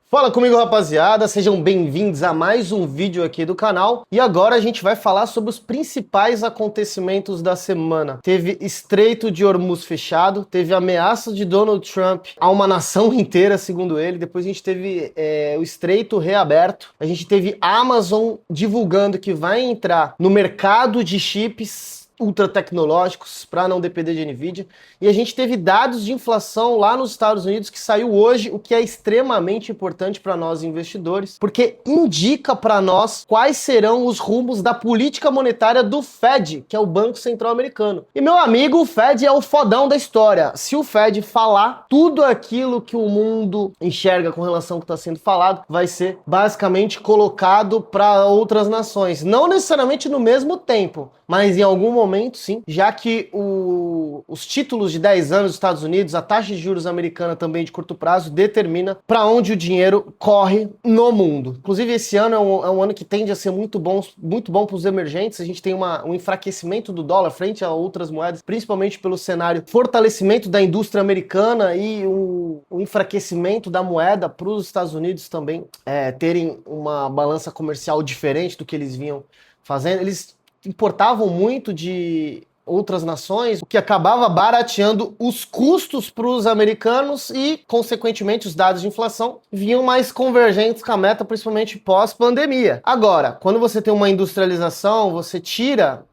Fala comigo, rapaziada, sejam bem-vindos a mais um vídeo aqui do canal. E agora a gente vai falar sobre os principais acontecimentos da semana. Teve Estreito de Hormuz fechado, teve ameaça de Donald Trump a uma nação inteira, segundo ele. Depois a gente teve o Estreito reaberto. A gente teve a Amazon divulgando que vai entrar no mercado de chips ultra tecnológicos para não depender de Nvidia, e a gente teve dados de inflação lá nos Estados Unidos que saiu hoje, o que é extremamente importante para nós investidores, porque indica para nós quais serão os rumos da política monetária do Fed, que é o Banco Central Americano. E meu amigo, o Fed é o fodão da história. Se o Fed falar, tudo aquilo que o mundo enxerga com relação ao que está sendo falado vai ser basicamente colocado para outras nações, não necessariamente no mesmo tempo, mas em algum momento sim, já que os títulos de 10 anos dos Estados Unidos, a taxa de juros americana também de curto prazo, determina para onde o dinheiro corre no mundo. Inclusive esse ano é um ano que tende a ser muito bom para os emergentes. A gente tem um enfraquecimento do dólar frente a outras moedas, principalmente pelo cenário fortalecimento da indústria americana e o enfraquecimento da moeda para os Estados Unidos também terem uma balança comercial diferente do que eles vinham fazendo. Eles importavam muito de outras nações, o que acabava barateando os custos para os americanos e, consequentemente, os dados de inflação vinham mais convergentes com a meta, principalmente pós-pandemia. Agora, quando você tem uma industrialização, você tira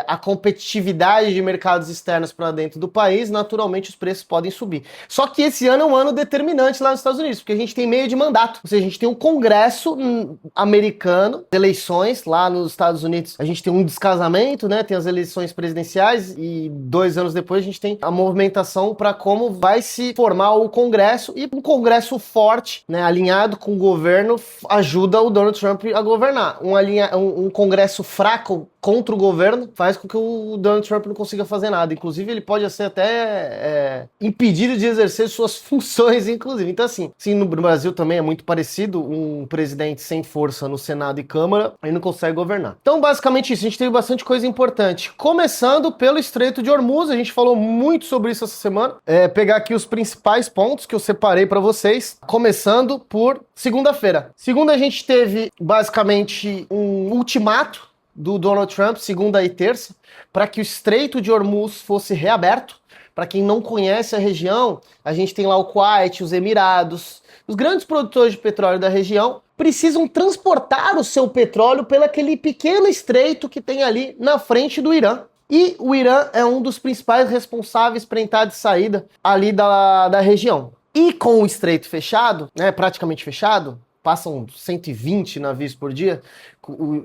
a competitividade de mercados externos para dentro do país, naturalmente os preços podem subir. Só que esse ano é um ano determinante lá nos Estados Unidos, porque a gente tem meio de mandato, ou seja, a gente tem um congresso americano, eleições lá nos Estados Unidos, a gente tem um descasamento, né, tem as eleições presidenciais e 2 anos depois a gente tem a movimentação para como vai se formar o congresso, e um congresso forte, né, alinhado com o governo, ajuda o Donald Trump a governar. Um congresso fraco contra o governo faz com que o Donald Trump não consiga fazer nada. Inclusive, ele pode ser até impedido de exercer suas funções, inclusive. Então, assim, no Brasil também é muito parecido. Um presidente sem força no Senado e Câmara, ele não consegue governar. Então, basicamente isso. A gente teve bastante coisa importante. Começando pelo Estreito de Hormuz. A gente falou muito sobre isso essa semana. Pegar aqui os principais pontos que eu separei para vocês. Começando por segunda-feira. Segunda, a gente teve, basicamente, um ultimato do Donald Trump, segunda e terça, para que o Estreito de Hormuz fosse reaberto. Para quem não conhece a região, a gente tem lá o Kuwait, os Emirados, os grandes produtores de petróleo da região precisam transportar o seu petróleo pelo aquele pequeno estreito que tem ali na frente do Irã. E o Irã é um dos principais responsáveis para a entrada e saída ali da região. E com o estreito fechado, né, praticamente fechado, passam 120 navios por dia,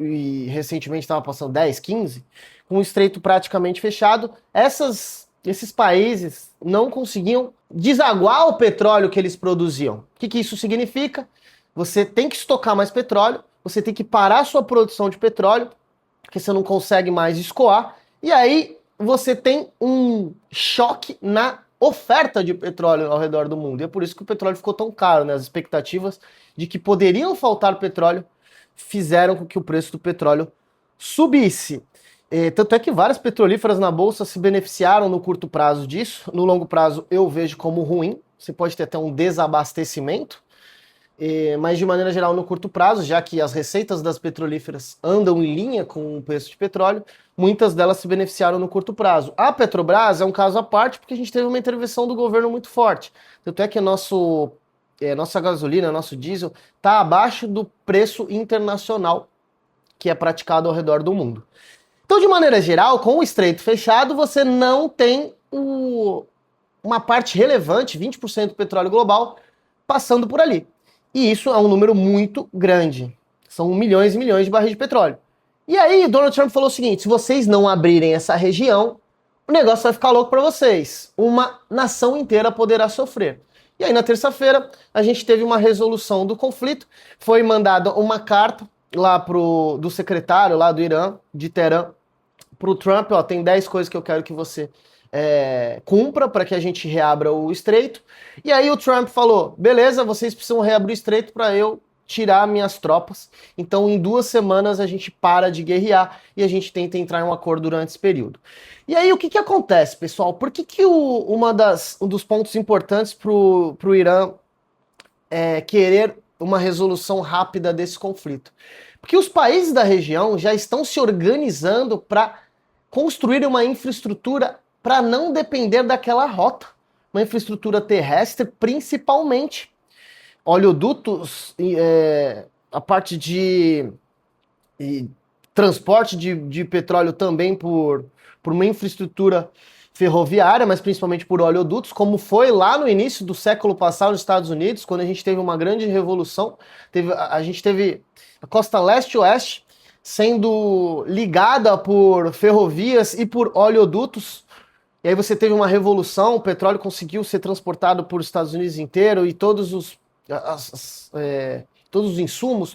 e recentemente estava passando 10, 15, com o estreito praticamente fechado, esses países não conseguiam desaguar o petróleo que eles produziam. O que isso significa? Você tem que estocar mais petróleo, você tem que parar a sua produção de petróleo, porque você não consegue mais escoar, e aí você tem um choque na oferta de petróleo ao redor do mundo. E é por isso que o petróleo ficou tão caro, né? As expectativas de que poderiam faltar petróleo fizeram com que o preço do petróleo subisse. Tanto é que várias petrolíferas na bolsa se beneficiaram no curto prazo disso. No longo prazo eu vejo como ruim. Você pode ter até um desabastecimento, mas de maneira geral no curto prazo, já que as receitas das petrolíferas andam em linha com o preço de petróleo, muitas delas se beneficiaram no curto prazo. A Petrobras é um caso à parte porque a gente teve uma intervenção do governo muito forte. Tanto é que nossa gasolina, nosso diesel, está abaixo do preço internacional que é praticado ao redor do mundo. Então, de maneira geral, com o estreito fechado, você não tem uma parte relevante, 20% do petróleo global, passando por ali. E isso é um número muito grande. São milhões e milhões de barris de petróleo. E aí, Donald Trump falou o seguinte: se vocês não abrirem essa região, o negócio vai ficar louco para vocês. Uma nação inteira poderá sofrer. E aí, na terça-feira, a gente teve uma resolução do conflito. Foi mandada uma carta lá do secretário lá do Irã, de Teherã, pro Trump, ó, tem 10 coisas que eu quero que você cumpra para que a gente reabra o estreito. E aí o Trump falou, beleza, vocês precisam reabrir o estreito para eu tirar minhas tropas. Então em 2 semanas a gente para de guerrear e a gente tenta entrar em um acordo durante esse período. E aí o que acontece, pessoal? Por que um dos pontos importantes pro Irã querer uma resolução rápida desse conflito? Porque os países da região já estão se organizando para construir uma infraestrutura para não depender daquela rota. Uma infraestrutura terrestre, principalmente. Oleodutos, a parte de transporte de petróleo também por uma infraestrutura ferroviária, mas principalmente por oleodutos, como foi lá no início do século passado nos Estados Unidos, quando a gente teve uma grande revolução. A gente teve a costa leste e oeste sendo ligada por ferrovias e por oleodutos. E aí você teve uma revolução, o petróleo conseguiu ser transportado por Estados Unidos inteiro e todos os insumos,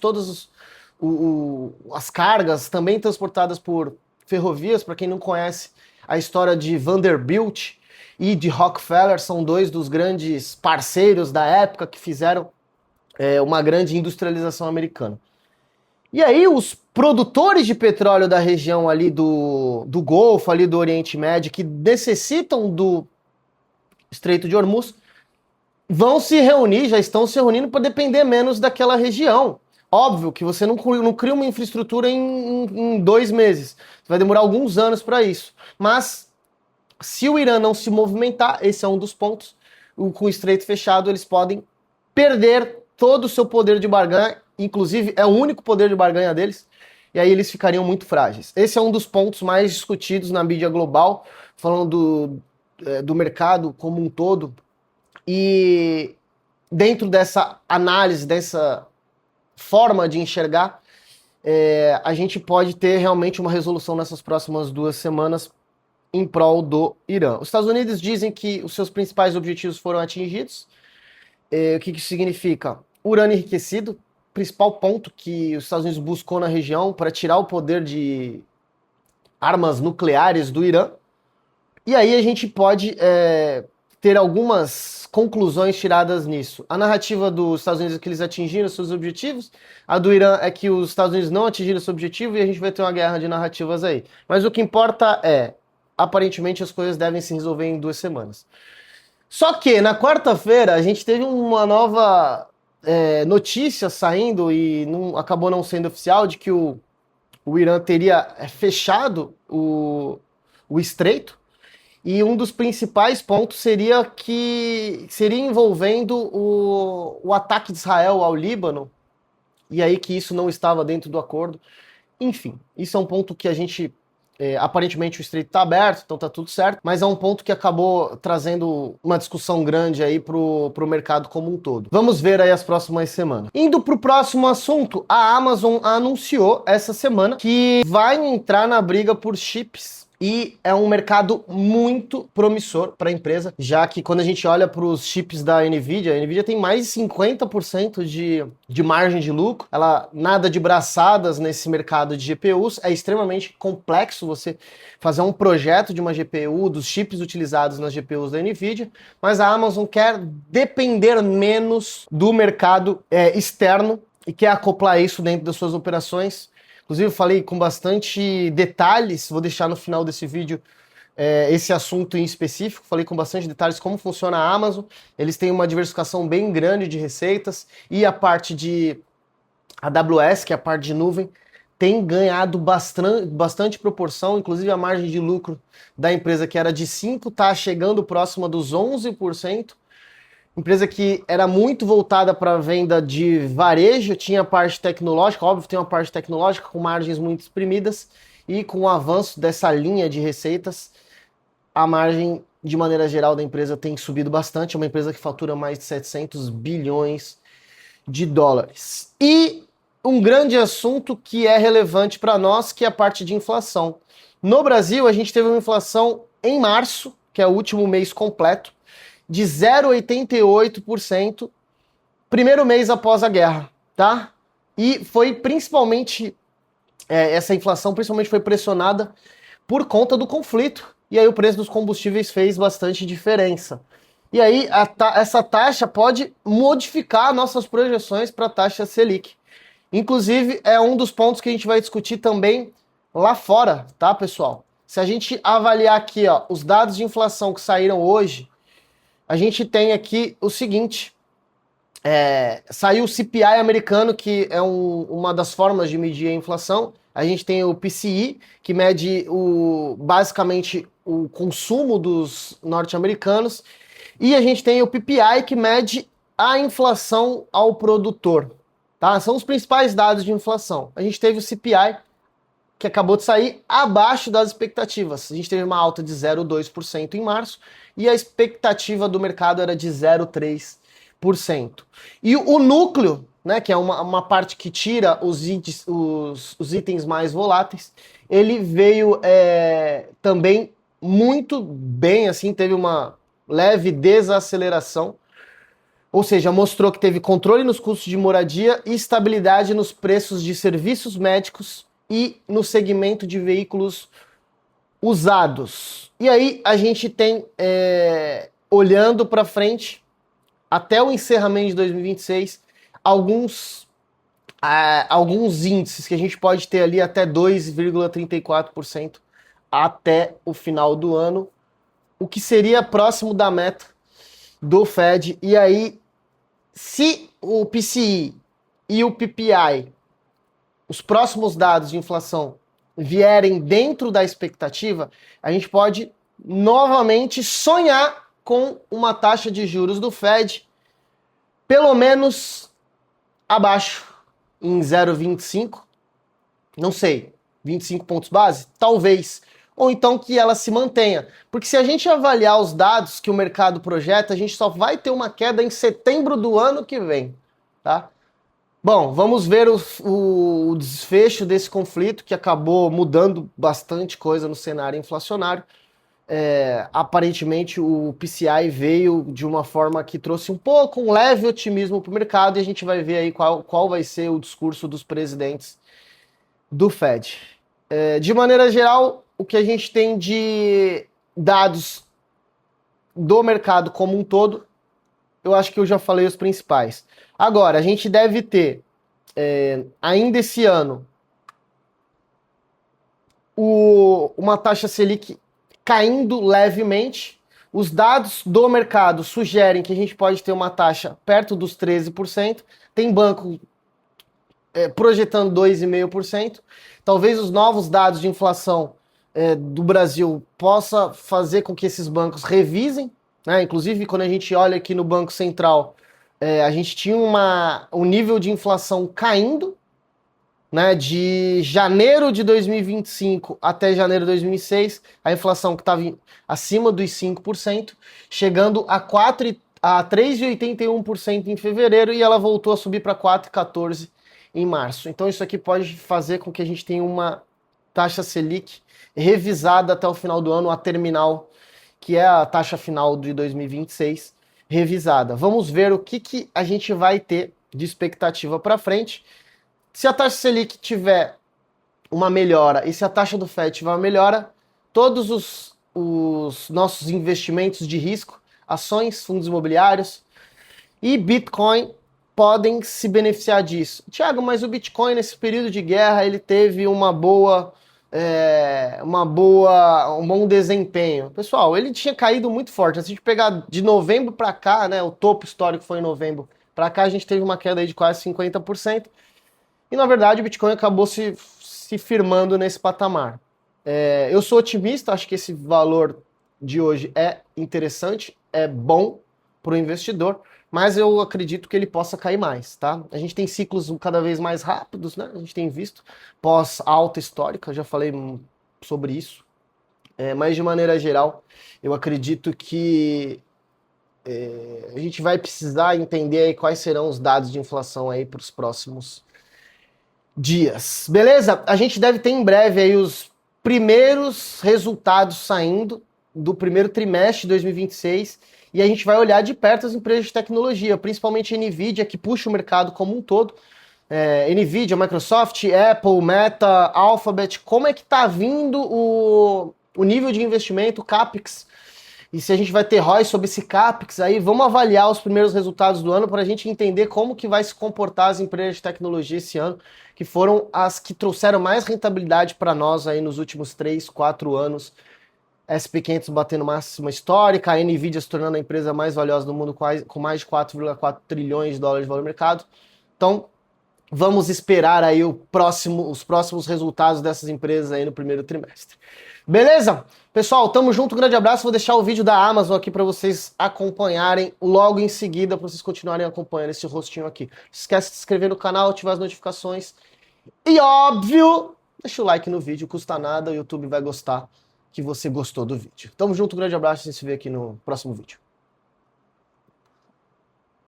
as cargas também transportadas por ferrovias. Para quem não conhece a história de Vanderbilt e de Rockefeller, são dois dos grandes parceiros da época que fizeram uma grande industrialização americana. E aí os produtores de petróleo da região ali do Golfo, ali do Oriente Médio, que necessitam do Estreito de Hormuz, vão se reunir, já estão se reunindo para depender menos daquela região. Óbvio que você não cria uma infraestrutura em 2 meses. Vai demorar alguns anos para isso. Mas se o Irã não se movimentar, esse é um dos pontos, com o Estreito fechado, eles podem perder todo o seu poder de barganha, inclusive é o único poder de barganha deles, e aí eles ficariam muito frágeis. Esse é um dos pontos mais discutidos na mídia global, falando do mercado como um todo. E dentro dessa análise, dessa forma de enxergar, a gente pode ter realmente uma resolução nessas próximas 2 semanas em prol do Irã. Os Estados Unidos dizem que os seus principais objetivos foram atingidos. O que isso significa? Urânio enriquecido, principal ponto que os Estados Unidos buscou na região para tirar o poder de armas nucleares do Irã. E aí a gente pode ter algumas conclusões tiradas nisso. A narrativa dos Estados Unidos é que eles atingiram seus objetivos, a do Irã é que os Estados Unidos não atingiram seu objetivo, e a gente vai ter uma guerra de narrativas aí. Mas o que importa aparentemente as coisas devem se resolver em 2 semanas. Só que na quarta-feira a gente teve uma nova notícia saindo, e acabou não sendo oficial, de que o Irã teria fechado o estreito. E um dos principais pontos seria envolvendo o ataque de Israel ao Líbano, e aí que isso não estava dentro do acordo. Enfim, isso é um ponto que a gente... aparentemente o estreito está aberto, então tá tudo certo, mas é um ponto que acabou trazendo uma discussão grande aí pro mercado como um todo. Vamos ver aí as próximas semanas. Indo pro próximo assunto, a Amazon anunciou essa semana que vai entrar na briga por chips. E é um mercado muito promissor para a empresa, já que quando a gente olha para os chips da NVIDIA, a NVIDIA tem mais de 50% de margem de lucro. Ela nada de braçadas nesse mercado de GPUs. É extremamente complexo você fazer um projeto de uma GPU, dos chips utilizados nas GPUs da NVIDIA, mas a Amazon quer depender menos do mercado externo e quer acoplar isso dentro das suas operações. Inclusive eu falei com bastante detalhes, vou deixar no final desse vídeo esse assunto em específico, falei com bastante detalhes como funciona a Amazon. Eles têm uma diversificação bem grande de receitas, e a parte de AWS, que é a parte de nuvem, tem ganhado bastante proporção. Inclusive a margem de lucro da empresa, que era de 5%, está chegando próxima dos 11%. Empresa que era muito voltada para a venda de varejo, tinha parte tecnológica, óbvio, tem uma parte tecnológica com margens muito exprimidas, e com o avanço dessa linha de receitas, a margem, de maneira geral, da empresa tem subido bastante. É uma empresa que fatura mais de 700 bilhões de dólares. E um grande assunto que é relevante para nós, que é a parte de inflação. No Brasil, a gente teve uma inflação em março, que é o último mês completo, de 0,88%, primeiro mês após a guerra, tá? E foi principalmente, essa inflação principalmente foi pressionada por conta do conflito, e aí o preço dos combustíveis fez bastante diferença. E aí essa taxa pode modificar nossas projeções para a taxa Selic. Inclusive, é um dos pontos que a gente vai discutir também lá fora, tá, pessoal? Se a gente avaliar aqui, os dados de inflação que saíram hoje, a gente tem aqui o seguinte: Saiu o CPI americano, que é uma das formas de medir a inflação. A gente tem o PCE, que mede basicamente o consumo dos norte-americanos. E a gente tem o PPI, que mede a inflação ao produtor. Tá? São os principais dados de inflação. A gente teve o CPI, que acabou de sair abaixo das expectativas. A gente teve uma alta de 0,2% em março e a expectativa do mercado era de 0,3%. E o núcleo, né, que é uma parte que tira os itens mais voláteis, ele veio também muito bem, assim, teve uma leve desaceleração, ou seja, mostrou que teve controle nos custos de moradia e estabilidade nos preços de serviços médicos e no segmento de veículos usados. E aí a gente tem, olhando para frente, até o encerramento de 2026, alguns índices que a gente pode ter ali até 2,34% até o final do ano, o que seria próximo da meta do Fed. E aí, se o PCI e o PPI, os próximos dados de inflação, vierem dentro da expectativa, a gente pode novamente sonhar com uma taxa de juros do Fed pelo menos abaixo, em 0,25, não sei, 25 pontos base? Talvez. Ou então que ela se mantenha. Porque se a gente avaliar os dados que o mercado projeta, a gente só vai ter uma queda em setembro do ano que vem, tá? Bom, vamos ver o desfecho desse conflito, que acabou mudando bastante coisa no cenário inflacionário. Aparentemente o PCI veio de uma forma que trouxe um leve otimismo para o mercado, e a gente vai ver aí qual vai ser o discurso dos presidentes do Fed. De maneira geral, o que a gente tem de dados do mercado como um todo, eu acho que eu já falei os principais. Agora, a gente deve ter, ainda esse ano, uma taxa Selic caindo levemente. Os dados do mercado sugerem que a gente pode ter uma taxa perto dos 13%. Tem banco projetando 2,5%. Talvez os novos dados de inflação do Brasil possa fazer com que esses bancos revisem, né? Inclusive, quando a gente olha aqui no Banco Central, a gente tinha um nível de inflação caindo, né, de janeiro de 2025 até janeiro de 2006, a inflação que estava acima dos 5%, chegando a 3,81% em fevereiro, e ela voltou a subir para 4,14% em março. Então isso aqui pode fazer com que a gente tenha uma taxa Selic revisada até o final do ano, a terminal, que é a taxa final de 2026, revisada. Vamos ver o que a gente vai ter de expectativa para frente. Se a taxa Selic tiver uma melhora e se a taxa do FED tiver uma melhora, todos os nossos investimentos de risco, ações, fundos imobiliários e Bitcoin podem se beneficiar disso. Tiago, mas o Bitcoin nesse período de guerra ele teve um bom desempenho. Pessoal, ele tinha caído muito forte. Se a gente pegar de novembro para cá, né, o topo histórico foi em novembro, para cá a gente teve uma queda aí de quase 50%. E, na verdade, o Bitcoin acabou se firmando nesse patamar. Eu sou otimista, acho que esse valor de hoje é interessante, é bom para o investidor, mas eu acredito que ele possa cair mais, tá? A gente tem ciclos cada vez mais rápidos, né? A gente tem visto pós-alta histórica, já falei sobre isso. Mas, de maneira geral, eu acredito que a gente vai precisar entender aí quais serão os dados de inflação aí para os próximos dias. Beleza? A gente deve ter em breve aí os primeiros resultados saindo do primeiro trimestre de 2026, e a gente vai olhar de perto as empresas de tecnologia, principalmente a Nvidia, que puxa o mercado como um todo. Nvidia, Microsoft, Apple, Meta, Alphabet, como é que tá vindo o nível de investimento, o CAPEX, e se a gente vai ter ROI sobre esse CAPEX aí. Vamos avaliar os primeiros resultados do ano para a gente entender como que vai se comportar as empresas de tecnologia esse ano, que foram as que trouxeram mais rentabilidade para nós aí nos últimos 3, 4 anos SP500 batendo máxima histórica, a Nvidia se tornando a empresa mais valiosa do mundo com mais de 4,4 trilhões de dólares de valor de mercado. Então, vamos esperar aí os próximos resultados dessas empresas aí no primeiro trimestre. Beleza? Pessoal, tamo junto, um grande abraço. Vou deixar o vídeo da Amazon aqui para vocês acompanharem logo em seguida, para vocês continuarem acompanhando esse rostinho aqui. Não se esquece de se inscrever no canal, ativar as notificações. E óbvio, deixa o like no vídeo, custa nada, o YouTube vai gostar que você gostou do vídeo. Tamo junto, um grande abraço e a gente se vê aqui no próximo vídeo.